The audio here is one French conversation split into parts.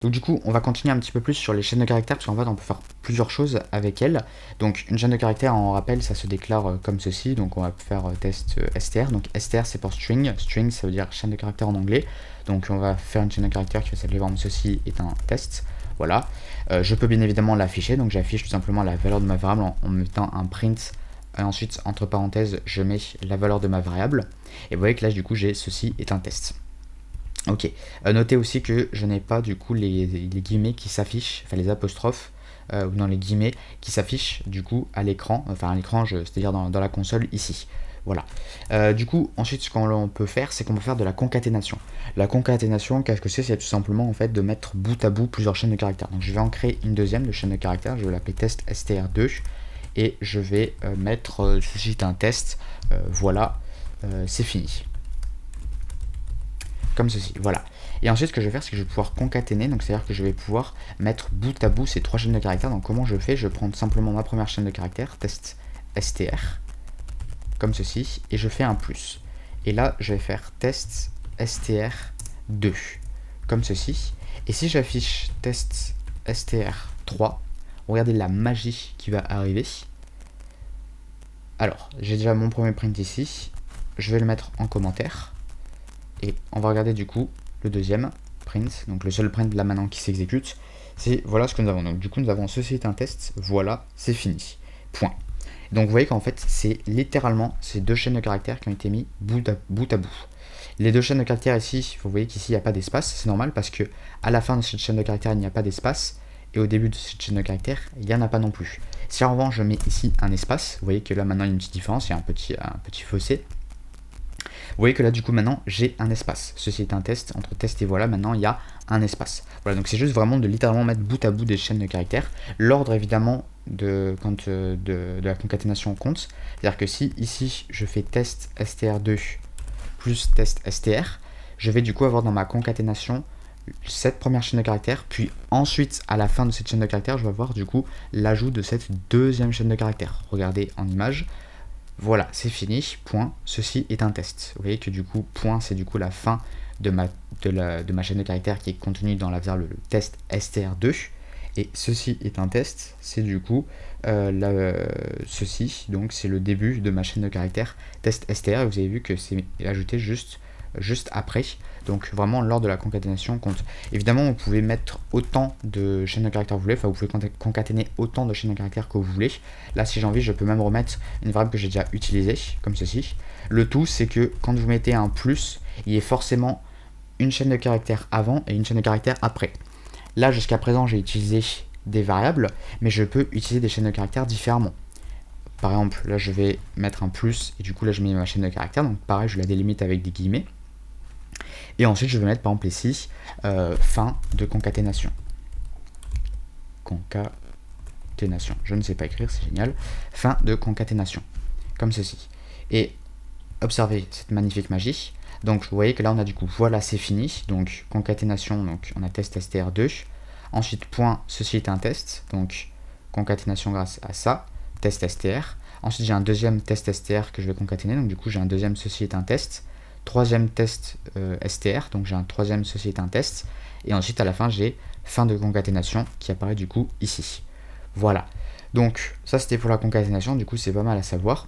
Donc du coup, on va continuer un petit peu plus sur les chaînes de caractères, parce qu'en fait, on peut faire plusieurs choses avec elles. Donc une chaîne de caractères, on rappelle, ça se déclare comme ceci. Donc on va faire test str. Donc str, c'est pour string. String, ça veut dire chaîne de caractères en anglais. Donc on va faire une chaîne de caractères qui va s'appeler comme ceci est un test. Voilà. Je peux bien évidemment l'afficher. Donc j'affiche tout simplement la valeur de ma variable en mettant un print. Et ensuite, entre parenthèses, je mets la valeur de ma variable. Et vous voyez que là, du coup, j'ai ceci est un test. Ok, notez aussi que je n'ai pas du coup les guillemets qui s'affichent, enfin les apostrophes, ou dans les guillemets qui s'affichent du coup à l'écran, enfin à l'écran, c'est-à-dire dans la console ici. Voilà. Du coup, ensuite, ce qu'on peut faire, c'est qu'on peut faire de la concaténation. La concaténation, qu'est-ce que c'est? C'est tout simplement en fait de mettre bout à bout plusieurs chaînes de caractères. Donc je vais en créer une deuxième de chaîne de caractères, je vais l'appeler test str2, et je vais mettre ceci est un test, voilà, c'est fini. Comme ceci, voilà. Et ensuite, ce que je vais faire, c'est que je vais pouvoir concaténer, donc c'est-à-dire que je vais pouvoir mettre bout à bout ces trois chaînes de caractères. Donc comment je fais? Je prends simplement ma première chaîne de caractères, test str, comme ceci, et je fais un plus. Et là, je vais faire test str2, comme ceci. Et si j'affiche test str3, regardez la magie qui va arriver. Alors, j'ai déjà mon premier print ici, je vais le mettre en commentaire. Et on va regarder du coup le deuxième print, donc le seul print là maintenant qui s'exécute, c'est voilà ce que nous avons. Donc du coup nous avons ceci est un test, voilà, c'est fini. Point. Donc vous voyez qu'en fait c'est littéralement ces deux chaînes de caractères qui ont été mis bout à bout. Les deux chaînes de caractères ici, vous voyez qu'ici il n'y a pas d'espace, c'est normal parce que à la fin de cette chaîne de caractères il n'y a pas d'espace, et au début de cette chaîne de caractères il n'y en a pas non plus. Si en revanche je mets ici un espace, vous voyez que là maintenant il y a une petite différence, il y a un petit fossé. Vous voyez que là du coup maintenant j'ai un espace. Ceci est un test, entre test et voilà, maintenant il y a un espace. Voilà, donc c'est juste vraiment de littéralement mettre bout à bout des chaînes de caractères. L'ordre évidemment de la concaténation compte. C'est-à-dire que si ici je fais test str2 plus test str, je vais du coup avoir dans ma concaténation cette première chaîne de caractères, puis ensuite à la fin de cette chaîne de caractères, je vais avoir du coup l'ajout de cette deuxième chaîne de caractères. Regardez en image. Voilà, c'est fini, point, ceci est un test. Vous voyez que du coup, point, c'est du coup la fin de ma chaîne de caractères qui est contenue dans la variable test str2. Et ceci est un test, c'est du coup ceci, donc c'est le début de ma chaîne de caractères test str. Et vous avez vu que c'est ajouté juste après. Donc vraiment l'ordre de la concaténation compte. Évidemment vous pouvez mettre autant de chaînes de caractères que vous voulez, enfin vous pouvez concaténer autant de chaînes de caractères que vous voulez. Là si j'ai envie je peux même remettre une variable que j'ai déjà utilisée, comme ceci. Le tout c'est que quand vous mettez un plus, il y ait forcément une chaîne de caractères avant et une chaîne de caractères après. Là jusqu'à présent j'ai utilisé des variables, mais je peux utiliser des chaînes de caractères différemment. Par exemple là je vais mettre un plus et du coup là je mets ma chaîne de caractères, donc pareil je la délimite avec des guillemets. Et ensuite, je vais mettre par exemple ici fin de concaténation. Concaténation. Je ne sais pas écrire, c'est génial. Fin de concaténation. Comme ceci. Et observez cette magnifique magie. Donc, vous voyez que là, on a du coup, voilà, c'est fini. Donc, concaténation, donc on a test str2. Ensuite, point, ceci est un test. Donc, concaténation grâce à ça. Test str. Ensuite, j'ai un deuxième test str que je vais concaténer. Donc, du coup, j'ai un deuxième ceci est un test. Troisième test str, donc j'ai un troisième ceci est un test, et ensuite à la fin j'ai fin de concaténation qui apparaît du coup ici. Voilà, donc ça c'était pour la concaténation, du coup c'est pas mal à savoir.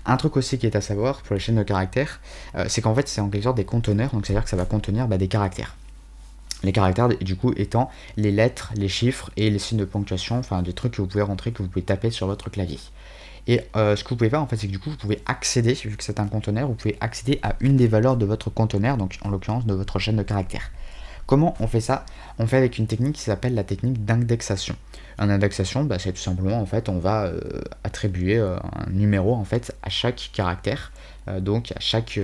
Un truc aussi qui est à savoir pour les chaînes de caractères, c'est qu'en fait c'est en quelque sorte des conteneurs, donc c'est à dire que ça va contenir des caractères. Les caractères du coup étant les lettres, les chiffres et les signes de ponctuation, enfin des trucs que vous pouvez rentrer, que vous pouvez taper sur votre clavier. Et ce que vous pouvez faire en fait, c'est que du coup vous pouvez accéder, vu que c'est un conteneur, vous pouvez accéder à une des valeurs de votre conteneur, donc en l'occurrence de votre chaîne de caractères. Comment on fait ça? On fait avec une technique qui s'appelle la technique d'indexation. En indexation, c'est tout simplement en fait on va attribuer un numéro en fait à chaque caractère, donc à chaque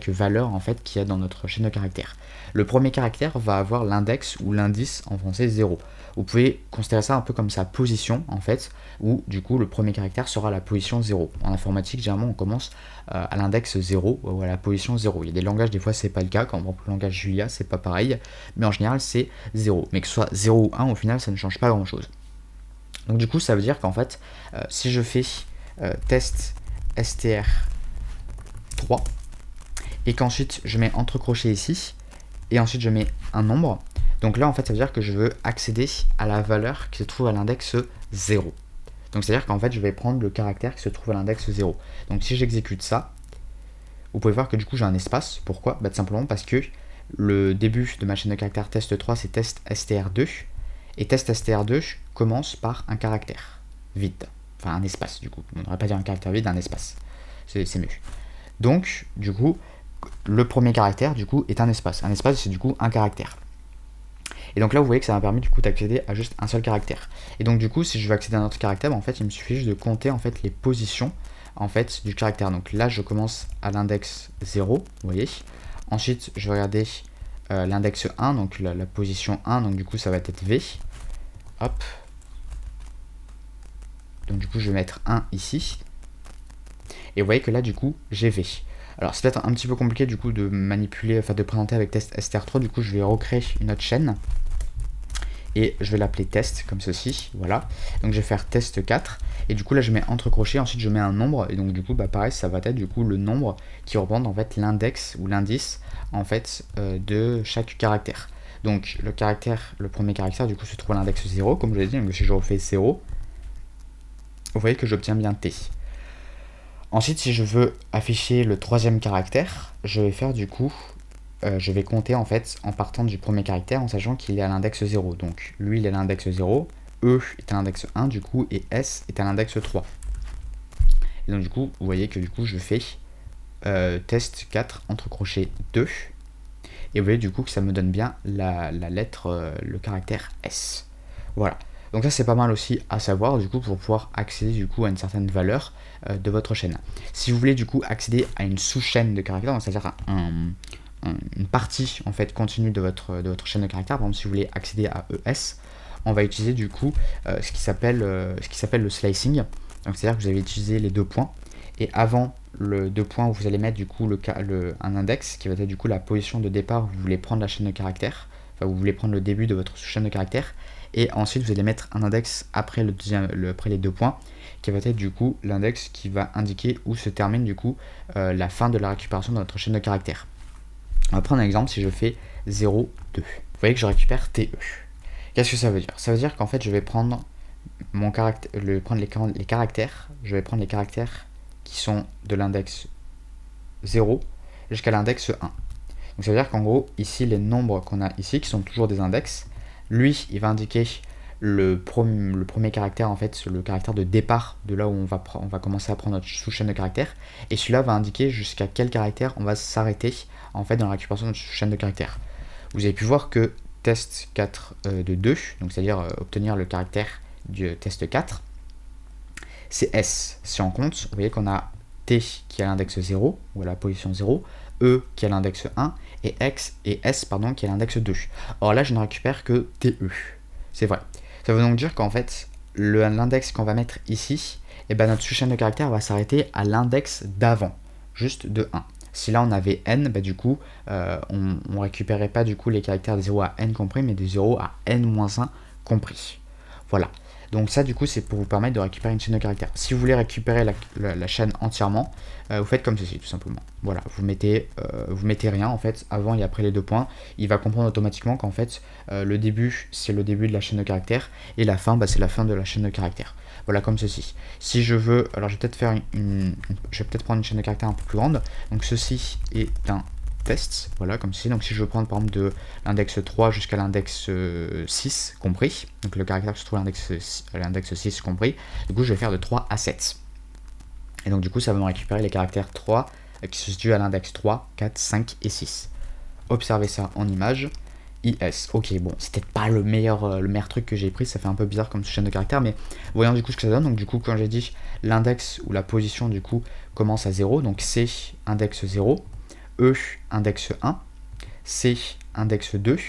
valeur en fait qu'il y a dans notre chaîne de caractères. Le premier caractère va avoir l'index ou l'indice en français 0. Vous pouvez considérer ça un peu comme sa position en fait, où du coup le premier caractère sera la position 0. En informatique, généralement on commence à l'index 0 ou à la position 0. Il y a des langages, des fois c'est pas le cas, comme le langage Julia, c'est pas pareil, mais en général c'est 0. Mais que ce soit 0 ou 1, au final ça ne change pas grand chose. Donc du coup ça veut dire qu'en fait, si je fais test str3 et qu'ensuite je mets entre crochets ici, et ensuite je mets un nombre, Donc là, en fait, ça veut dire que je veux accéder à la valeur qui se trouve à l'index 0. Donc c'est-à-dire qu'en fait, je vais prendre le caractère qui se trouve à l'index 0. Donc si j'exécute ça, vous pouvez voir que du coup, j'ai un espace. Pourquoi? Tout simplement parce que le début de ma chaîne de caractères test 3, c'est test str2. Et test str2 commence par un caractère vide. Enfin, un espace, du coup. On n'aurait pas dit un caractère vide, un espace. C'est mieux. Donc, du coup, le premier caractère, du coup, est un espace. Un espace, c'est du coup un caractère. Et donc là, vous voyez que ça m'a permis du coup d'accéder à juste un seul caractère. Et donc du coup, si je veux accéder à un autre caractère, en fait, il me suffit juste de compter en fait les positions en fait du caractère. Donc là, je commence à l'index 0, vous voyez. Ensuite, je vais regarder l'index 1, donc la position 1, donc du coup, ça va être V. Hop. Donc du coup, je vais mettre 1 ici. Et vous voyez que là, du coup, j'ai V. Alors c'est peut-être un petit peu compliqué du coup de manipuler, enfin de présenter avec test str3, du coup je vais recréer une autre chaîne et je vais l'appeler test comme ceci, voilà. Donc je vais faire test 4 et du coup là je mets entre crochets, ensuite je mets un nombre et donc du coup bah pareil ça va être du coup le nombre qui représente en fait l'index ou l'indice en fait de chaque caractère. Donc le premier caractère du coup se trouve à l'index 0 comme je l'ai dit, donc si je refais 0, vous voyez que j'obtiens bien T. Ensuite, si je veux afficher le troisième caractère, je vais faire du coup, je vais compter en fait en partant du premier caractère en sachant qu'il est à l'index 0. Donc lui il est à l'index 0, E est à l'index 1 du coup et S est à l'index 3. Et donc du coup, vous voyez que du coup je fais test 4 entre crochets 2. Et vous voyez du coup que ça me donne bien la lettre, le caractère S. Voilà. Donc ça c'est pas mal aussi à savoir du coup pour pouvoir accéder du coup à une certaine valeur de votre chaîne. Si vous voulez du coup accéder à une sous-chaîne de caractères, c'est-à-dire une partie en fait continue de votre chaîne de caractères, par exemple si vous voulez accéder à ES, on va utiliser du coup ce qui s'appelle le slicing. Donc c'est-à-dire que vous allez utiliser les deux points et avant le deux points vous allez mettre du coup un index qui va être du coup la position de départ où vous voulez prendre la chaîne de caractères, enfin vous voulez prendre le début de votre sous-chaîne de caractères. Et ensuite vous allez mettre un index après après les deux points qui va être du coup l'index qui va indiquer où se termine du coup la fin de la récupération de notre chaîne de caractères. On va prendre un exemple. Si je fais 0, 2, vous voyez que je récupère TE. Qu'est-ce que ça veut dire? Ça veut dire qu'en fait je vais prendre les caractères, je vais prendre les caractères qui sont de l'index 0 jusqu'à l'index 1. Donc ça veut dire qu'en gros ici les nombres qu'on a ici qui sont toujours des index, lui, il va indiquer le premier caractère, en fait, le caractère de départ de là où on va commencer à prendre notre sous-chaîne de caractères. Et celui-là va indiquer jusqu'à quel caractère on va s'arrêter en fait dans la récupération de notre sous-chaîne de caractères. Vous avez pu voir que test 4 de 2, donc c'est-à-dire obtenir le caractère du test 4, c'est S. Si on compte, vous voyez qu'on a T qui est à l'index 0, ou à la position 0, E qui est à l'index 1, et S qui est à l'index 2. Or là, je ne récupère que TE. C'est vrai. Ça veut donc dire qu'en fait, l'index qu'on va mettre ici, et ben notre sous-chaîne de caractères va s'arrêter à l'index d'avant, juste de 1. Si là on avait n, bah du coup, on ne récupérait pas du coup les caractères de 0 à n compris, mais de 0 à n-1 compris. Voilà. Donc ça du coup c'est pour vous permettre de récupérer une chaîne de caractères. Si vous voulez récupérer la chaîne entièrement, vous faites comme ceci tout simplement. Voilà, vous mettez rien en fait avant et après les deux points. Il va comprendre automatiquement qu'en fait le début c'est le début de la chaîne de caractères et la fin c'est la fin de la chaîne de caractères. Voilà comme ceci. Si je veux, alors je vais peut-être faire je vais peut-être prendre une chaîne de caractères un peu plus grande. Donc ceci est un test, voilà comme ceci. Donc si je veux prendre par exemple de l'index 3 jusqu'à l'index 6 compris, donc le caractère qui se trouve à l'index 6 compris, du coup je vais faire de 3 à 7. Et donc du coup ça va me récupérer les caractères 3 qui se situent à l'index 3, 4, 5 et 6. Observez ça en image. IS, ok, bon, c'était pas le meilleur truc que j'ai pris, ça fait un peu bizarre comme chaîne de caractères, mais voyons du coup ce que ça donne. Donc du coup quand j'ai dit l'index ou la position du coup commence à 0, donc C index 0, E index 1, C index 2,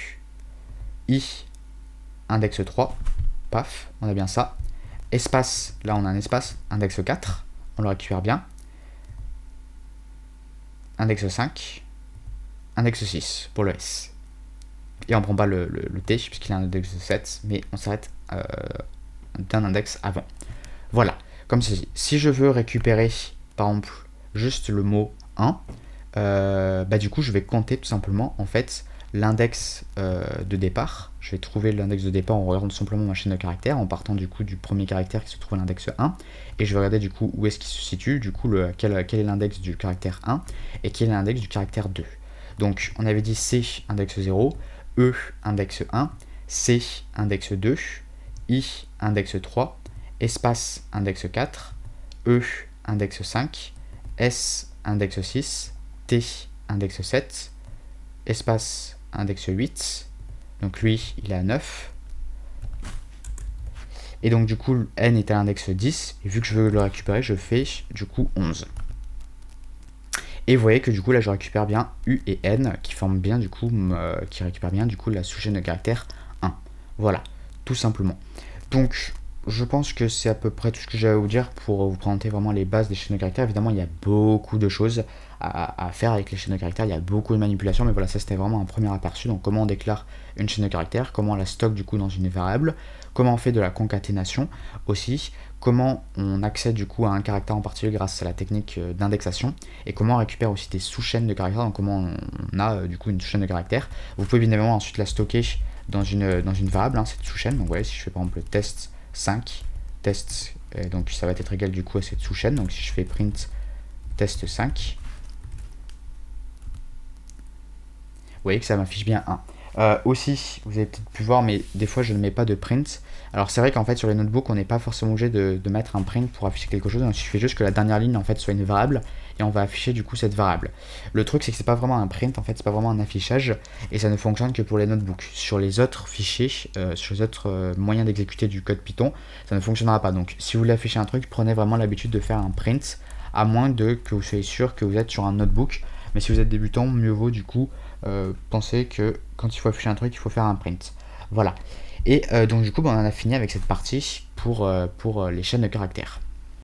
I index 3, paf, on a bien ça. Espace, là on a un espace, index 4, on le récupère bien. Index 5, index 6 pour le S. Et on ne prend pas le T puisqu'il a un index 7, mais on s'arrête d'un index avant. Voilà, comme ceci. Si je veux récupérer, par exemple, juste le mot 1, bah du coup je vais compter tout simplement en fait l'index de départ. Je vais trouver l'index de départ en regardant simplement ma chaîne de caractères, en partant du coup du premier caractère qui se trouve à l'index 1, et je vais regarder du coup où est-ce qu'il se situe, du coup quel est l'index du caractère 1 et quel est l'index du caractère 2. Donc on avait dit C index 0, E index 1, C index 2, I index 3, espace index 4, E index 5, S index 6, T index 7, espace index 8, donc lui il est à 9, et donc du coup n est à l'index 10, et vu que je veux le récupérer, je fais du coup 11. Et vous voyez que du coup là je récupère bien U et N qui forment bien du coup, qui récupèrent bien du coup la sous-chaîne de caractère 1. Voilà, tout simplement. Donc je pense que c'est à peu près tout ce que j'ai à vous dire pour vous présenter vraiment les bases des chaînes de caractères. Évidemment il y a beaucoup de choses à faire avec les chaînes de caractères, il y a beaucoup de manipulations, mais voilà, ça c'était vraiment un premier aperçu. Donc comment on déclare une chaîne de caractères, comment on la stocke du coup dans une variable, comment on fait de la concaténation aussi, comment on accède du coup à un caractère en particulier grâce à la technique d'indexation, et comment on récupère aussi des sous-chaînes de caractères, donc comment on a du coup une sous-chaîne de caractères. Vous pouvez bien évidemment ensuite la stocker dans une variable, hein, cette sous-chaîne. Donc voilà, si je fais par exemple test 5, test, donc ça va être égal du coup à cette sous-chaîne. Donc si je fais print test 5, vous voyez que ça m'affiche bien 1. Aussi, vous avez peut-être pu voir, mais des fois je ne mets pas de print. Alors c'est vrai qu'en fait sur les notebooks on n'est pas forcément obligé de mettre un print pour afficher quelque chose, donc il suffit juste que la dernière ligne en fait soit une variable et on va afficher du coup cette variable. Le truc c'est que c'est pas vraiment un print, en fait c'est pas vraiment un affichage et ça ne fonctionne que pour les notebooks. Sur les autres fichiers, sur les autres moyens d'exécuter du code Python, ça ne fonctionnera pas. Donc si vous voulez afficher un truc, prenez vraiment l'habitude de faire un print, à moins que vous soyez sûr que vous êtes sur un notebook. Mais si vous êtes débutant, mieux vaut du coup penser que quand il faut afficher un truc, il faut faire un print. Voilà. Et donc du coup, on en a fini avec cette partie pour les chaînes de caractères.